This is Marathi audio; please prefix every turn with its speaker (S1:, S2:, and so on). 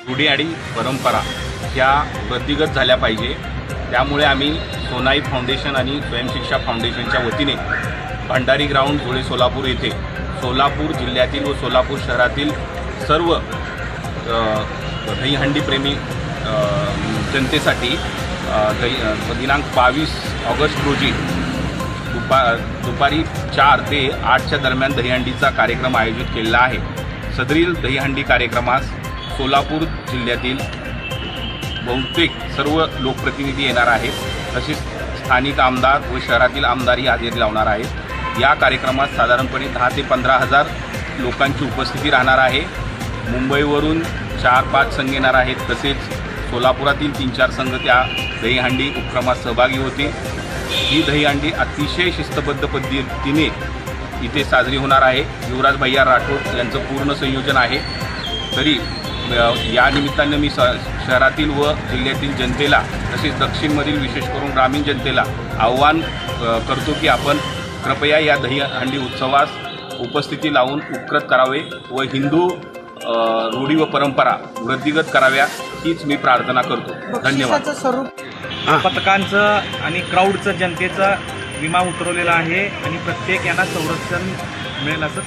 S1: रूढी आणि परंपरा ह्या वृद्धिंगत झाल्या पाहिजे। त्यामुळे आम्ही सोनाई फाउंडेशन आणि स्वयंशिक्षा फाउंडेशनच्या वतीने भंडारी ग्राउंड धुळे सोलापूर येथे सोलापूर जिल्ह्यातील व सोलापूर शहरातील सर्व दहीहंडी प्रेमी जनतेसाठी दिनांक 22 ऑगस्ट रोजी दुपारी 4 ते 8च्या दरम्यान दहीहंडीचा कार्यक्रम आयोजित केलेला आहे। सदरील दहीहंडी कार्यक्रमास सोलापूर जिल्ह्यातील बहुतेक सर्व लोकप्रतिनिधी येणार आहेत, तसेच स्थानिक आमदार व शहरातील आमदारही हजेरी लावणार आहेत। या कार्यक्रमात साधारणपणे 10 ते 15,000 लोकांची उपस्थिती राहणार आहे। मुंबईवरून 4-5 संघ येणार आहेत, तसेच सोलापुरातील 3-4 संघ त्या दहीहंडी उपक्रमात सहभागी होते। ही दहीहंडी अतिशय शिस्तबद्ध पद्धतीने इथे साजरी होणार आहे। युवराज भैया राठोड यांचं पूर्ण संयोजन आहे। तरी या निमित्तानं मी शहरातील व जिल्ह्यातील जनतेला तसेच दक्षिणमधील विशेष करून ग्रामीण जनतेला आव्हान करतो की आपण कृपया या दहीहंडी उत्सवास उपस्थिती लावून उपकृत करावे व हिंदू रूढी व परंपरा वृद्धिंगत कराव्या हीच मी प्रार्थना करतो। धन्यवाद।
S2: पथकांचं आणि क्राऊडचं जनतेचा विमा उतरवलेला आहे आणि प्रत्येक यांना संरक्षण मिळेल असंच